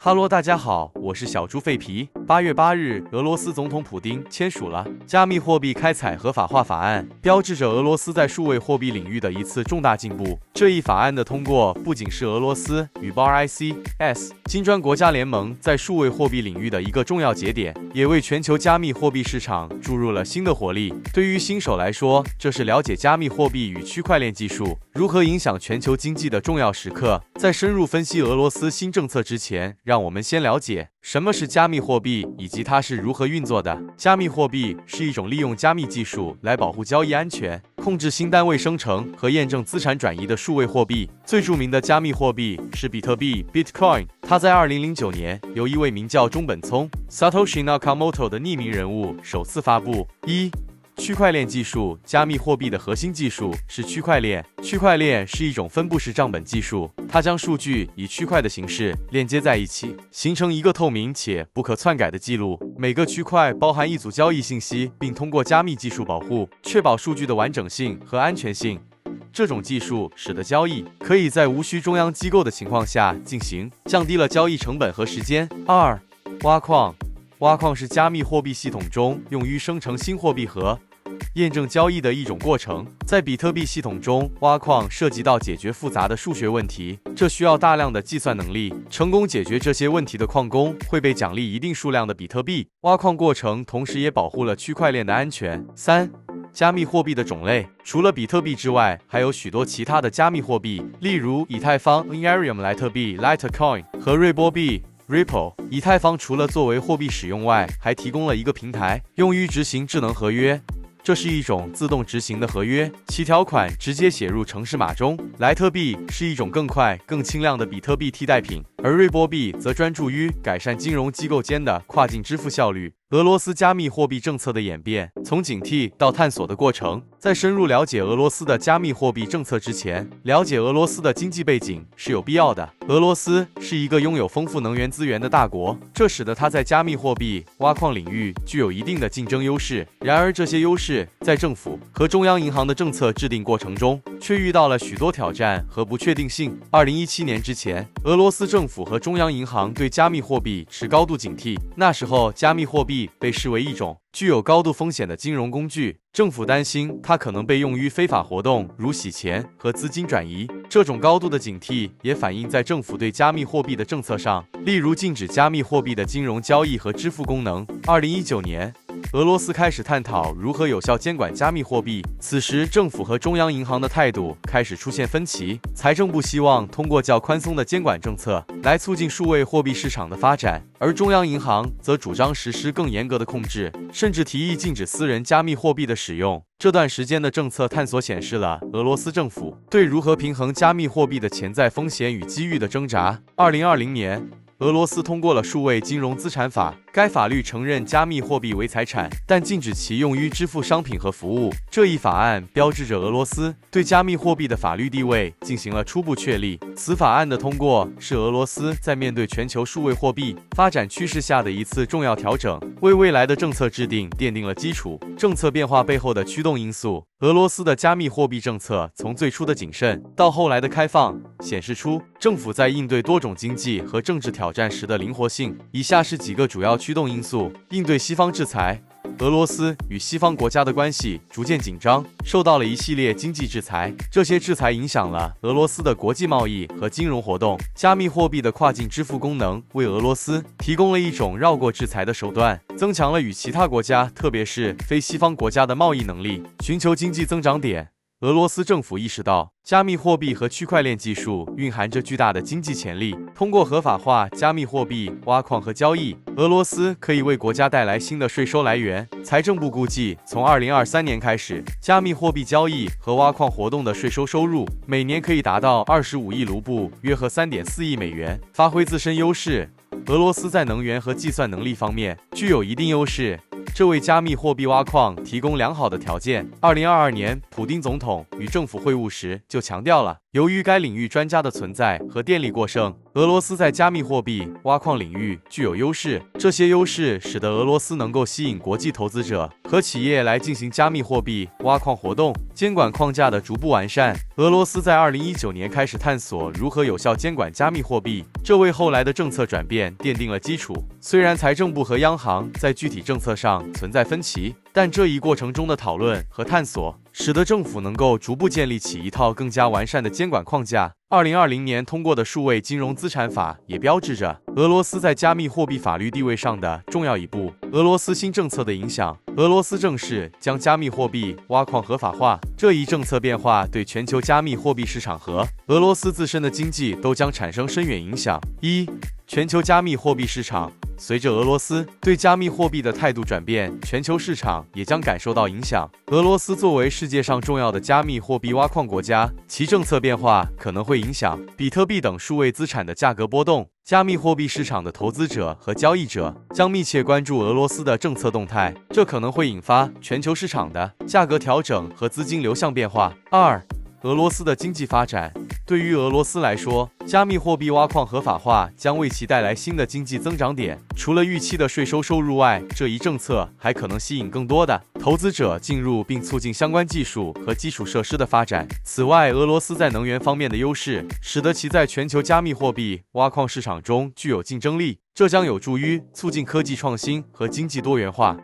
哈喽，大家好，我是小猪废皮。8月8日，俄罗斯总统普丁签署了加密货币开采合法化法案，标志着俄罗斯在数位货币领域的一次重大进步。这一法案的通过，不仅是俄罗斯与 BRICS 金砖国家联盟在数位货币领域的一个重要节点，也为全球加密货币市场注入了新的活力。对于新手来说，这是了解加密货币与区块链技术如何影响全球经济的重要时刻。在深入分析俄罗斯新政策之前，让我们先了解什么是加密货币以及它是如何运作的。加密货币是一种利用加密技术来保护交易安全、控制新单位生成和验证资产转移的数位货币。最著名的加密货币是比特币 （Bitcoin）， 它在2009年由一位名叫中本聪 （Satoshi Nakamoto） 的匿名人物首次发布。区块链技术，加密货币的核心技术是区块链。区块链是一种分布式账本技术，它将数据以区块的形式链接在一起，形成一个透明且不可篡改的记录。每个区块包含一组交易信息，并通过加密技术保护，确保数据的完整性和安全性。这种技术使得交易可以在无需中央机构的情况下进行，降低了交易成本和时间。挖矿。挖矿是加密货币系统中用于生成新货币和验证交易的一种过程。在比特币系统中，挖矿涉及到解决复杂的数学问题，这需要大量的计算能力。成功解决这些问题的矿工会被奖励一定数量的比特币。挖矿过程同时也保护了区块链的安全。加密货币的种类，除了比特币之外，还有许多其他的加密货币，例如以太坊 Ethereum 莱特币 Litecoin 和瑞波币Ripple。以太坊除了作为货币使用外，还提供了一个平台，用于执行智能合约。这是一种自动执行的合约，其条款直接写入程式码中。莱特币是一种更快、更轻量的比特币替代品，而瑞波币则专注于改善金融机构间的跨境支付效率。俄罗斯加密货币政策的演变，从警惕到探索的过程。在深入了解俄罗斯的加密货币政策之前，了解俄罗斯的经济背景是有必要的。俄罗斯是一个拥有丰富能源资源的大国，这使得它在加密货币挖矿领域具有一定的竞争优势。然而，这些优势在政府和中央银行的政策制定过程中，却遇到了许多挑战和不确定性。2017年之前，俄罗斯政府和中央银行对加密货币持高度警惕。那时候，加密货币被视为一种具有高度风险的金融工具，政府担心它可能被用于非法活动，如洗钱和资金转移。这种高度的警惕也反映在政府对加密货币的政策上，例如禁止加密货币的金融交易和支付功能。2019年，俄罗斯开始探讨如何有效监管加密货币，此时政府和中央银行的态度开始出现分歧。财政部希望通过较宽松的监管政策来促进数位货币市场的发展，而中央银行则主张实施更严格的控制，甚至提议禁止私人加密货币的使用。这段时间的政策探索显示了俄罗斯政府对如何平衡加密货币的潜在风险与机遇的挣扎。2020年，俄罗斯通过了数位金融资产法，该法律承认加密货币为财产，但禁止其用于支付商品和服务。这一法案标志着俄罗斯对加密货币的法律地位进行了初步确立。此法案的通过是俄罗斯在面对全球数位货币发展趋势下的一次重要调整，为未来的政策制定奠定了基础。政策变化背后的驱动因素，俄罗斯的加密货币政策从最初的谨慎到后来的开放，显示出政府在应对多种经济和政治挑战时的灵活性。以下是几个主要驱动因素：应对西方制裁。俄罗斯与西方国家的关系逐渐紧张，受到了一系列经济制裁。这些制裁影响了俄罗斯的国际贸易和金融活动。加密货币的跨境支付功能为俄罗斯提供了一种绕过制裁的手段，增强了与其他国家，特别是非西方国家的贸易能力。寻求经济增长点。俄罗斯政府意识到，加密货币和区块链技术蕴含着巨大的经济潜力。通过合法化加密货币挖矿和交易，俄罗斯可以为国家带来新的税收来源。财政部估计，从2023年开始，加密货币交易和挖矿活动的税收收入每年可以达到25亿卢布，约合3.4亿美元。发挥自身优势。俄罗斯在能源和计算能力方面具有一定优势，这为加密货币挖矿提供良好的条件。2022年，普丁总统与政府会晤时就强调了，由于该领域专家的存在和电力过剩，俄罗斯在加密货币挖矿领域具有优势，这些优势使得俄罗斯能够吸引国际投资者和企业来进行加密货币挖矿活动。监管框架的逐步完善，俄罗斯在2019年开始探索如何有效监管加密货币，这为后来的政策转变奠定了基础。虽然财政部和央行在具体政策上存在分歧，但这一过程中的讨论和探索，使得政府能够逐步建立起一套更加完善的监管框架。2020年通过的数位金融资产法也标志着俄罗斯在加密货币法律地位上的重要一步。俄罗斯新政策的影响，俄罗斯正式将加密货币挖矿合法化，这一政策变化对全球加密货币市场和俄罗斯自身的经济都将产生深远影响。全球加密货币市场。随着俄罗斯对加密货币的态度转变，全球市场也将感受到影响。俄罗斯作为世界上重要的加密货币挖矿国家，其政策变化可能会影响比特币等数位资产的价格波动。加密货币市场的投资者和交易者将密切关注俄罗斯的政策动态，这可能会引发全球市场的价格调整和资金流向变化。俄罗斯的经济发展。对于俄罗斯来说，加密货币挖矿合法化将为其带来新的经济增长点。除了预期的税收收入外，这一政策还可能吸引更多的投资者进入，并促进相关技术和基础设施的发展。此外，俄罗斯在能源方面的优势，使得其在全球加密货币挖矿市场中具有竞争力，这将有助于促进科技创新和经济多元化。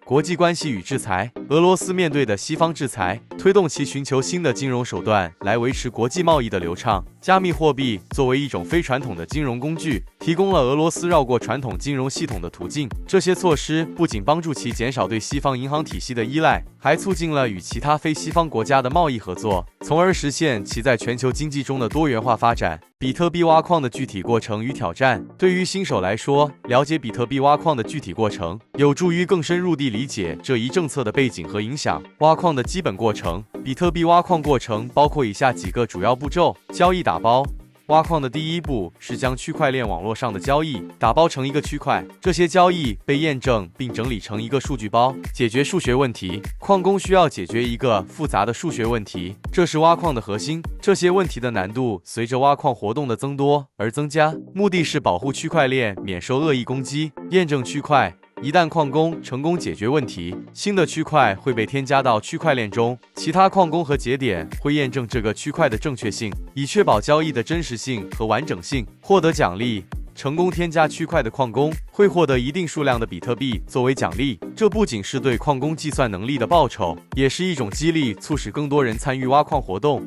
国际关系与制裁。俄罗斯面对的西方制裁，推动其寻求新的金融手段来维持国际贸易的流畅。加密货币作为一种非传统的金融工具，提供了俄罗斯绕过传统金融系统的途径。这些措施不仅帮助其减少对西方银行体系的依赖，还促进了与其他非西方国家的贸易合作，从而实现其在全球经济中的多元化发展。比特币挖矿的具体过程与挑战。对于新手来说，了解比特币挖矿的具体过程，有助于更深入地理解这一政策的背景和影响。挖矿的基本过程。比特币挖矿过程包括以下几个主要步骤：交易打包。挖矿的第一步是将区块链网络上的交易打包成一个区块，这些交易被验证并整理成一个数据包。解决数学问题。矿工需要解决一个复杂的数学问题，这是挖矿的核心。这些问题的难度随着挖矿活动的增多而增加，目的是保护区块链免受恶意攻击。验证区块。一旦矿工成功解决问题，新的区块会被添加到区块链中，其他矿工和节点会验证这个区块的正确性，以确保交易的真实性和完整性。获得奖励。成功添加区块的矿工会获得一定数量的比特币作为奖励，这不仅是对矿工计算能力的报酬，也是一种激励，促使更多人参与挖矿活动。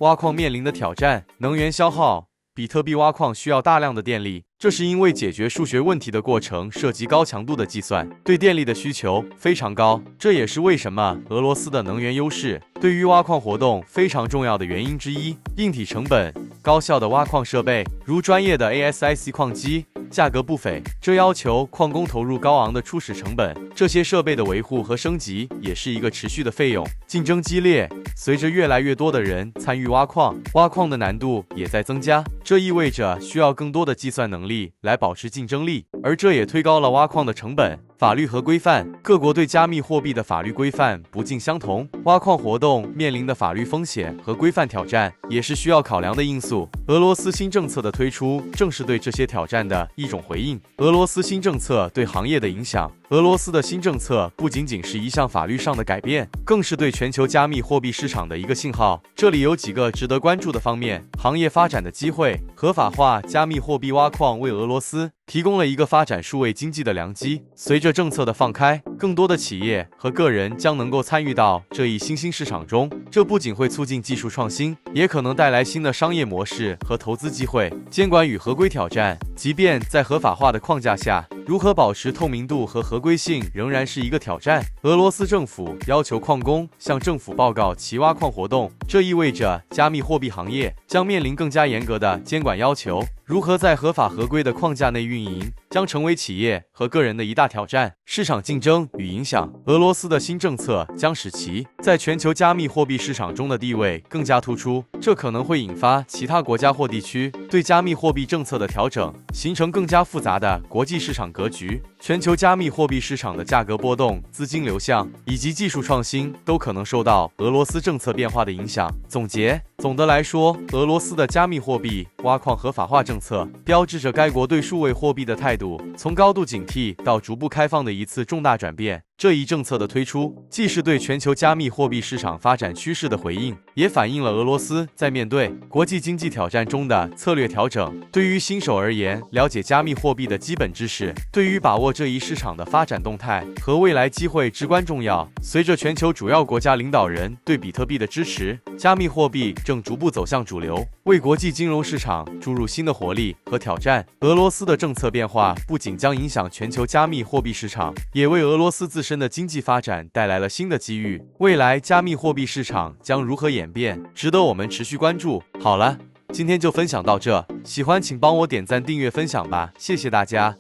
挖矿面临的挑战。能源消耗。比特币挖矿需要大量的电力，这是因为解决数学问题的过程涉及高强度的计算，对电力的需求非常高。这也是为什么俄罗斯的能源优势对于挖矿活动非常重要的原因之一。硬体成本。高效的挖矿设备，如专业的 ASIC 矿机，价格不菲，这要求矿工投入高昂的初始成本。这些设备的维护和升级也是一个持续的费用。竞争激烈。随着越来越多的人参与挖矿，挖矿的难度也在增加，这意味着需要更多的计算能力来保持竞争力，而这也推高了挖矿的成本。法律和规范。各国对加密货币的法律规范不尽相同，挖矿活动面临的法律风险和规范挑战也是需要考量的因素。俄罗斯新政策的推出正是对这些挑战的一种回应。俄罗斯新政策对行业的影响。俄罗斯的新政策不仅仅是一项法律上的改变，更是对全球加密货币市场的一个信号。这里有几个值得关注的方面：行业发展的机会。合法化加密货币挖矿为俄罗斯提供了一个发展数位经济的良机。随着政策的放开，更多的企业和个人将能够参与到这一新兴市场中，这不仅会促进技术创新，也可能带来新的商业模式和投资机会。监管与合规挑战。即便在合法化的框架下，如何保持透明度和合规性仍然是一个挑战。俄罗斯政府要求矿工向政府报告其挖矿活动，这意味着加密货币行业将面临更加严格的监管要求。如何在合法合规的框架内运营，将成为企业和个人的一大挑战。市场竞争与影响。俄罗斯的新政策将使其在全球加密货币市场中的地位更加突出，这可能会引发其他国家或地区对加密货币政策的调整，形成更加复杂的国际市场格局。全球加密货币市场的价格波动、资金流向以及技术创新都可能受到俄罗斯政策变化的影响。总结。总的来说，俄罗斯的加密货币挖矿合法化政策，标志着该国对数位货币的态度从高度警惕到逐步开放的一次重大转变。这一政策的推出，既是对全球加密货币市场发展趋势的回应，也反映了俄罗斯在面对国际经济挑战中的策略调整。对于新手而言，了解加密货币的基本知识，对于把握这一市场的发展动态和未来机会至关重要。随着全球主要国家领导人对比特币的支持，加密货币正逐步走向主流，为国际金融市场注入新的活力和挑战。俄罗斯的政策变化不仅将影响全球加密货币市场，也为俄罗斯自身的经济发展带来了新的机遇。未来加密货币市场将如何演变，值得我们持续关注。好了，今天就分享到这，喜欢请帮我点赞、订阅、分享吧，谢谢大家。